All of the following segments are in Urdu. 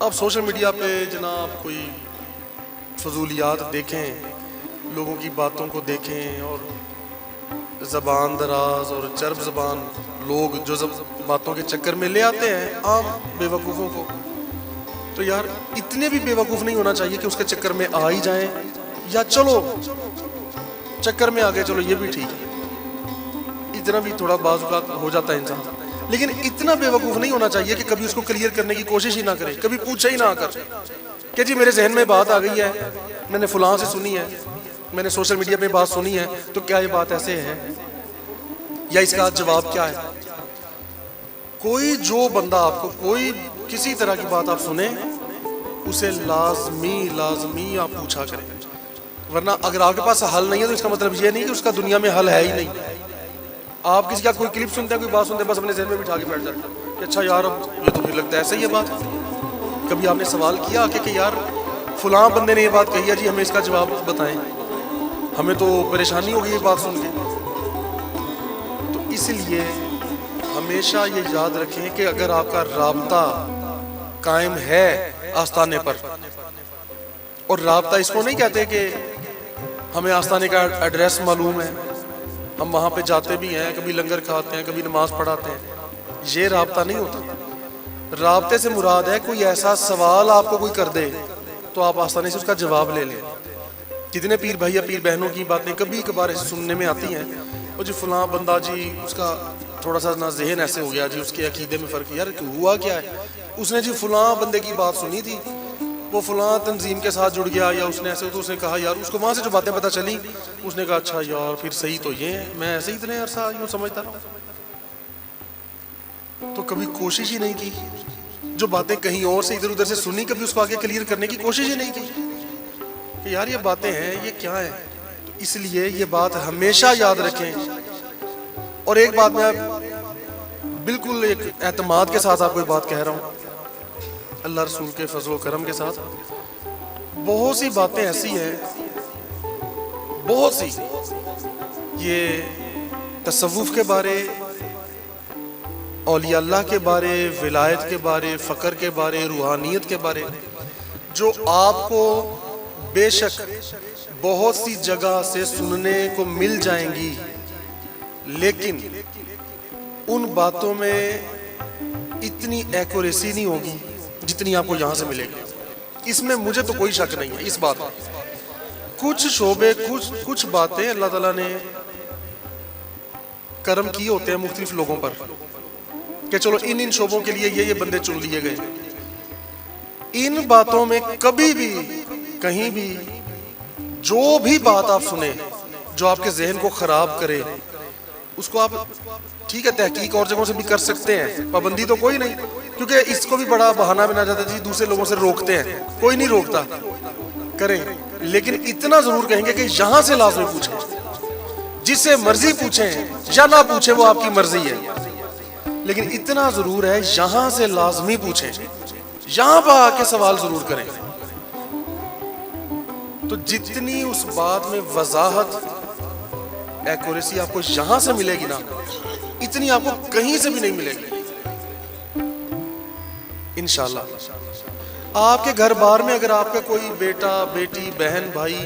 آپ سوشل میڈیا پہ جناب کوئی فضولیات دیکھیں، لوگوں کی باتوں کو دیکھیں، اور زبان دراز اور چرب زبان لوگ جو باتوں کے چکر میں لے آتے ہیں عام بے وقوفوں کو، تو یار اتنے بھی بے وقوف نہیں ہونا چاہیے کہ اس کے چکر میں آ ہی جائیں، یا چلو چکر میں آگے چلو یہ بھی ٹھیک ہے، اتنا بھی تھوڑا بعض اوقات ہو جاتا ہے انسان، لیکن اتنا بے وقوف نہیں ہونا چاہیے کہ کبھی اس کو کلیئر کرنے کی کوشش ہی نہ کرے، کبھی پوچھے ہی نہ کر کہ جی میرے ذہن میں بات آ گئی ہے، میں نے فلاں سے سنی ہے، میں نے سوشل میڈیا پہ بات سنی ہے، تو کیا یہ بات ایسے ہے یا اس کا جواب کیا ہے؟ کوئی جو بندہ آپ کو کوئی کسی طرح کی بات آپ سنیں، اسے لازمی آپ پوچھا کریں، ورنہ اگر آپ کے پاس حل نہیں ہے تو اس کا مطلب یہ نہیں کہ اس کا دنیا میں حل ہے ہی نہیں۔ آپ کسی کا کوئی کلپ سنتے ہیں، کوئی بات سنتے ہیں، بس اپنے ذہن میں بٹھا کے بیٹھ جاتے ہیں کہ اچھا یار اب یہ تو پھر لگتا ہے ایسا ہی ہے بات۔ کبھی آپ نے سوال کیا کہ یار فلاں بندے نے یہ بات کہی ہے جی، ہمیں اس کا جواب بتائیں، ہمیں تو پریشانی ہوگی یہ بات سن کے۔ تو اس لیے ہمیشہ یہ یاد رکھیں کہ اگر آپ کا رابطہ قائم ہے آستانے پر، اور رابطہ اس کو نہیں کہتے کہ ہمیں آستانے کا ایڈریس معلوم ہے، ہم وہاں پہ جاتے بھی ہیں، کبھی لنگر کھاتے ہیں، کبھی نماز پڑھاتے ہیں، یہ رابطہ نہیں ہوتا۔ رابطے سے مراد ہے کوئی ایسا سوال آپ کو کوئی کر دے تو آپ آسانی سے اس کا جواب لے لیں۔ کتنے پیر بھائی یا پیر بہنوں کی باتیں کبھی کبھار سننے میں آتی ہیں، وہ جی فلاں بندہ جی اس کا تھوڑا سا نہ ذہن ایسے ہو گیا جی، اس کے عقیدے میں فرق، یار ہوا کیا ہے؟ اس نے جی فلاں بندے کی بات سنی تھی، وہ فلاں تنظیم کے ساتھ جڑ گیا، یا اس نے ایسے، تو اس نے کہا یار، اس کو وہاں سے جو باتیں پتہ چلی، اس نے کہا اچھا یار پھر صحیح تو یہ ہے، میں ایسے ہی اتنے عرصہ یوں سمجھتا رہا، تو کبھی کوشش ہی نہیں کی، جو باتیں کہیں اور سے ادھر ادھر سے سنی، کبھی اس کو آگے کلیئر کرنے کی کوشش ہی نہیں کی کہ یار یہ باتیں ہیں، یہ کیا ہے۔ تو اس لیے یہ بات ہمیشہ یاد رکھیں۔ اور ایک بات میں بالکل ایک اعتماد کے ساتھ آپ کو بات کہہ رہا ہوں، اللہ رسول کے فضل و کرم کے ساتھ، بہت سی باتیں ایسی ہیں، بہت سی، یہ تصوف کے بارے، اولیاء اللہ کے بارے، ولایت کے بارے، فقر کے بارے، روحانیت کے بارے، جو آپ کو بے شک بہت سی جگہ سے سننے کو مل جائیں گی، لیکن ان باتوں میں اتنی ایکوریسی نہیں ہوگی جتنی آپ کو یہاں سے ملے گی۔ اس میں مجھے تو کوئی شک نہیں ہے اس بات میں۔ کچھ شعبے، کچھ باتیں اللہ تعالیٰ نے کرم کیے ہوتے ہیں مختلف لوگوں پر کہ چلو ان شعبوں کے لیے یہ بندے چن لیے گئے، ان باتوں میں کبھی بھی کہیں بھی جو بھی بات آپ سنیں جو آپ کے ذہن کو خراب کرے، اس کو آپ ٹھیک ہے تحقیق اور جگہوں سے بھی کر سکتے ہیں، پابندی تو کوئی نہیں، کیونکہ اس کو بھی بڑا بہانہ بنا جاتا ہے جی دوسرے لوگوں سے روکتے ہیں، کوئی نہیں روکتا، کریں، لیکن اتنا ضرور کہیں گے کہ یہاں سے لازمی پوچھیں، جس سے مرضی پوچھیں یا نہ پوچھیں وہ آپ کی مرضی ہے، لیکن اتنا ضرور ہے یہاں سے لازمی پوچھیں، یہاں پر آ کے سوال ضرور کریں۔ تو جتنی اس بات میں وضاحت، ایکوریسی آپ کو یہاں سے ملے گی نا، اتنی آپ کو کہیں سے بھی نہیں ملے گی انشاءاللہ۔ آپ کے گھر بار میں اگر آپ کا کوئی بیٹا، بیٹی، بہن، بھائی،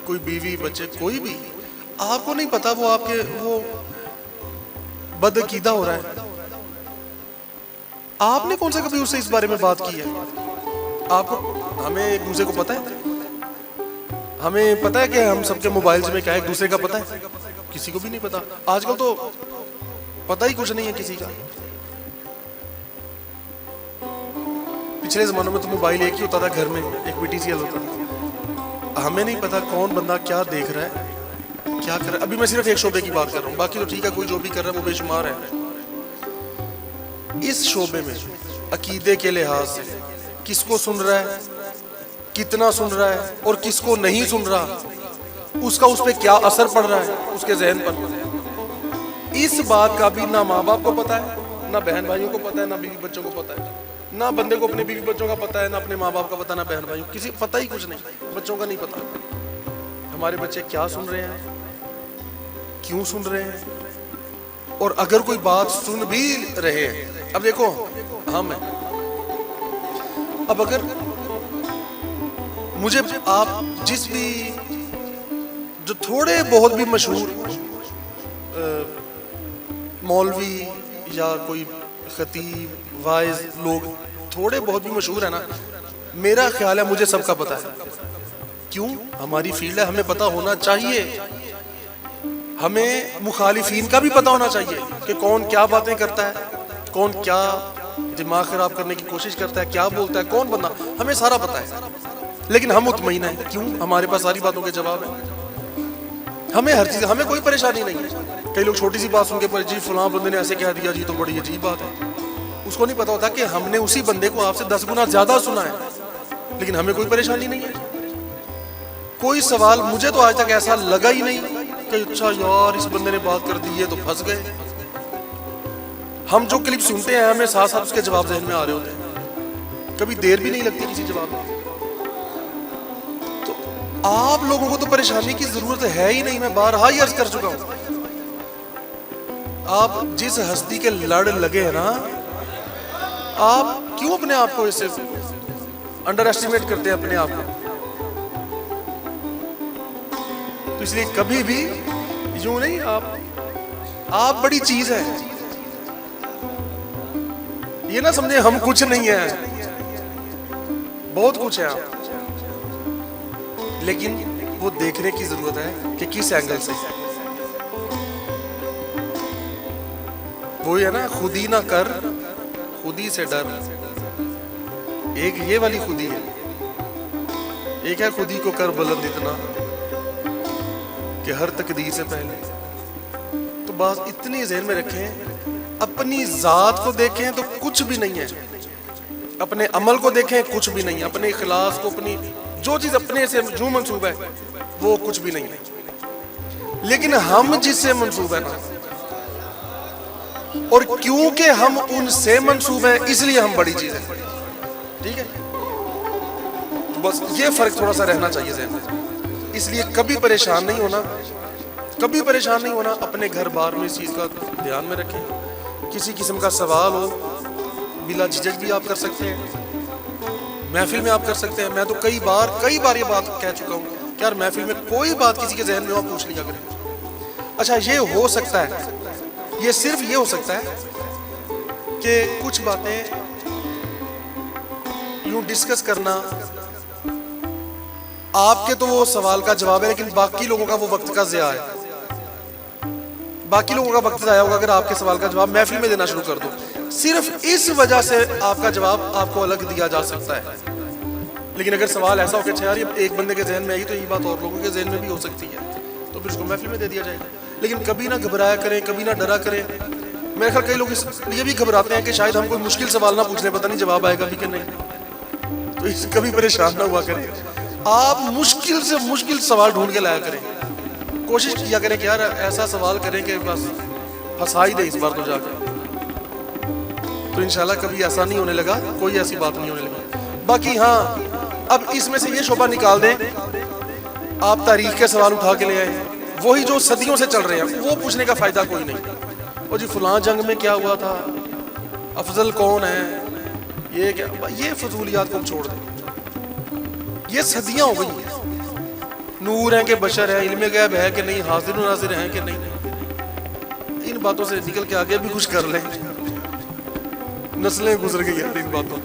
کوئی بیوی، بچے، کوئی بھی، آپ کو نہیں پتا وہ آپ کے وہ بدعقیدہ ہو رہا ہے، آپ نے کون سا کبھی اس سے اس بارے میں بات کی ہے؟ آپ کو، ہمیں ایک دوسرے کو پتا ہے، ہمیں پتا ہے کہ ہم سب کے موبائلز میں کیا ہے، ایک دوسرے کا پتا ہے؟ کسی کو بھی نہیں پتا۔ آج کل تو پتہ ہی کچھ نہیں ہے کسی کا۔ پچھلے زمانوں میں تو موبائل ایک ہی ہوتا تھا گھر میں، ایک PTCL ہوتا تھا، ہمیں نہیں پتا کون بندہ کیا دیکھ رہا ہے، کیا کر رہا ہے۔ ابھی میں صرف ایک شعبے کی بات کر رہا ہوں، باقی تو ٹھیک ہے کوئی جو بھی کر رہا ہے وہ بے شمار ہے۔ اس شعبے میں عقیدے کے لحاظ سے کس کو سن رہا ہے، کتنا سن رہا ہے، اور کس کو نہیں سن رہا، اس کا اس پہ کیا اثر پڑ رہا ہے اس کے ذہن پر، اس بات کا بھی نہ ماں باپ کو پتا ہے، نہ بہن بھائیوں کو پتا ہے، نہ بیوی بچوں کو پتا ہے، نہ بندے کو اپنے بیوی بچوں کا پتا ہے، نہ اپنے ماں باپ کا پتا ہے، نہ بہن بھائیوں، کسی پتہ ہی کچھ نہیں، بچوں کا نہیں پتا ہمارے بچے کیا سن رہے ہیں، کیوں سن رہے ہیں، اور اگر کوئی بات سن بھی رہے ہیں، اب دیکھو ہم ہیں، اب اگر مجھے آپ جس بھی جو تھوڑے بہت بھی مشہور مولوی یا کوئی خطیب وائز لوگ تھوڑے بہت بھی مشہور ہیں نا، میرا خیال ہے مجھے سب کا پتہ ہے. کیوں؟ ہماری فیلڈ ہے، ہمیں پتہ ہونا چاہیے. ہمیں مخالفین کا بھی پتہ ہونا چاہیے کہ کون کیا باتیں کرتا ہے، کون کیا دماغ خراب کرنے کی کوشش کرتا ہے، کیا بولتا ہے، کون بندہ، ہمیں سارا پتہ ہے. لیکن ہم مطمئن ہیں. کیوں؟ ہمارے پاس ساری باتوں کے جواب ہیں. ہمیں ہر چیز، ہمیں کوئی پریشانی نہیں ہے. کئی لوگ چھوٹی سی بات سن کے جی فلاں بندے نے ایسے کہہ دیا جی تو بڑی عجیب بات ہے. اس کو نہیں پتا ہوتا کہ ہم نے اسی بندے کو آپ سے 10 گنا زیادہ سنا ہے، لیکن ہمیں کوئی پریشانی نہیں ہے. کوئی سوال مجھے تو آج تک ایسا لگا ہی نہیں کہ اچھا یار اس بندے نے بات کر دی ہے تو پھنس گئے. ہم جو کلپ سنتے ہیں ہمیں ساتھ ساتھ اس کے جواب ذہن میں آ رہے ہوتے ہیں، کبھی دیر بھی نہیں لگتی کسی جواب میں. تو آپ لوگوں کو تو پریشانی کی ضرورت ہے ہی نہیں. میں بارہا ہی عرض کر چکا ہوں، آپ جس ہستی کے لڑ لگے ہیں نا، آپ کیوں اپنے آپ کو اسے انڈر ایسٹیمیٹ کرتے ہیں اپنے آپ کو؟ تو اس لیے کبھی بھی یوں نہیں، آپ بڑی چیز ہے. یہ نہ سمجھے ہم کچھ نہیں ہیں، بہت کچھ ہے آپ. لیکن وہ دیکھنے کی ضرورت ہے کہ کس اینگل سے. وہی ہے نا، خودی نہ کر خودی سے ڈر. ایک یہ والی خودی ہے، ایک ہے خودی کو کر بلند اتنا کہ ہر تقدیر سے پہلے. تو بات اتنی ذہن میں رکھیں، اپنی ذات کو دیکھیں تو کچھ بھی نہیں ہے، اپنے عمل کو دیکھیں کچھ بھی نہیں ہے، اپنے اخلاص کو، اپنی جو چیز اپنے سے جو منسوب ہے وہ کچھ بھی نہیں ہے. لیکن ہم جس سے منسوب ہے نا، اور کیونکہ ہم ان سے منسوب ہیں اس لیے ہم بڑی چیز ہیں. ٹھیک ہے، تو بس یہ فرق تھوڑا سا رہنا چاہیے ذہن میں. اس لیے کبھی پریشان نہیں ہونا، کبھی پریشان نہیں ہونا. اپنے گھر بار میں اس چیز کا دھیان میں رکھیں. کسی قسم کا سوال ہو بلا جھجک بھی آپ کر سکتے ہیں، محفل میں آپ کر سکتے ہیں. میں تو کئی بار یہ بات کہہ چکا ہوں کہ یار محفل میں کوئی بات کسی کے ذہن میں آپ پوچھ لیا کریں. اچھا یہ ہو سکتا ہے، یہ صرف یہ ہو سکتا ہے کہ کچھ باتیں یوں ڈسکس کرنا، آپ کے تو وہ سوال کا جواب ہے لیکن باقی لوگوں کا وہ وقت کا ضیاع ہے. باقی لوگوں کا وقت ضائع ہوگا اگر آپ کے سوال کا جواب محفل میں دینا شروع کر دو. صرف اس وجہ سے آپ کا جواب آپ کو الگ دیا جا سکتا ہے. لیکن اگر سوال ایسا ہو کہ اچھا یار یہ ایک بندے کے ذہن میں آئی تو یہ بات اور لوگوں کے ذہن میں بھی ہو سکتی ہے، تو پھر اس کو محفل میں دے دیا جائے گا. لیکن کبھی نہ گھبرایا کریں، کبھی نہ ڈرا کریں. میرے خیال کئی لوگ اس لیے بھی گھبراتے ہیں کہ شاید ہم کوئی مشکل سوال نہ پوچھ لیں، پتہ نہیں جواب آئے گا بھی کہ نہیں. تو اس کبھی پریشان نہ ہوا کریں. آپ مشکل سے مشکل سوال ڈھونڈ کے لایا کریں. کوشش کیا کریں کہ یار ایسا سوال کریں کہ بس پھنسا ہی دے اس بار تو جا کے. تو انشاءاللہ کبھی ایسا نہیں ہونے لگا، کوئی ایسی بات نہیں ہونے لگی. باقی ہاں، اب اس میں سے یہ شعبہ نکال دیں، آپ تاریخ کے سوال اٹھا کے لے آئے، وہی جو صدیوں سے چل رہے ہیں، وہ پوچھنے کا فائدہ کوئی نہیں. اور جی فلاں جنگ میں کیا ہوا تھا، افضل کون ہے، یہ کیا، یہ فضولیات کو چھوڑ دیں. یہ صدیاں ہو گئی. نور ہیں کہ بشر ہے، علم غیب ہے کہ نہیں، حاضر و ناظر ہیں کہ نہیں، ان باتوں سے نکل کے آگے بھی کچھ کر لیں. نسلیں گزر گئی یار ان باتوں.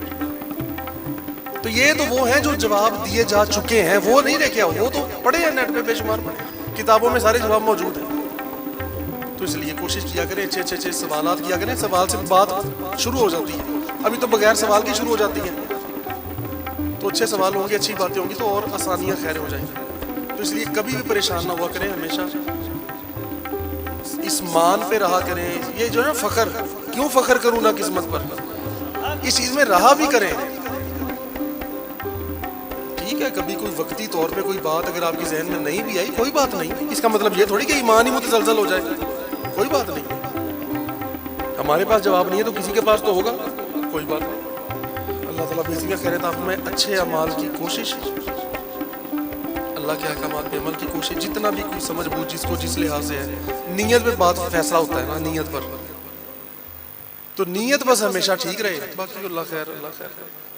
تو یہ تو وہ ہیں جو جواب دیے جا چکے ہیں، وہ نہیں لے کے آؤ، وہ تو پڑھے ہیں نیٹ پہ بے شمار پڑھے، کتابوں میں سارے جواب موجود ہیں. تو اس لیے کوشش کیا کریں، اچھے سوالات کیا کریں. سوال سے بات شروع ہو جاتی ہے، ابھی تو بغیر سوال کی شروع ہو جاتی ہے. تو اچھے سوال ہوں گے، اچھی باتیں ہوں گی تو اور آسانیاں خیر ہو جائیں گی. تو اس لیے کبھی بھی پریشان نہ ہوا کریں، ہمیشہ اس مان پہ رہا کریں. یہ جو ہے نا فخر، کیوں فخر کروں نہ قسمت پر، اس چیز میں رہا بھی کریں. ٹھیک ہے، کبھی کوئی وقتی طور پہ کوئی بات اگر آپ کے ذہن میں نہیں بھی آئی، کوئی بات نہیں. اس کا مطلب یہ تھوڑی کہ ایمان ہی متزلزل ہو جائے، کوئی بات نہیں. ہمارے پاس جواب نہیں ہے تو کسی کے پاس تو ہوگا، کوئی بات نہیں. اللہ تعالیٰ بیزی کا خیرت آپ میں اچھے اعمال کی کوشش، اللہ کے احکامات پہ عمل کی کوشش، جتنا بھی کوئی سمجھ بوجھ جس کو جس لحاظ سے ہے. نیت پہ بات فیصلہ ہوتا ہے نا، نیت پر. تو نیت بس ہمیشہ ٹھیک رہے، باقی اللہ خیر، اللہ خیر.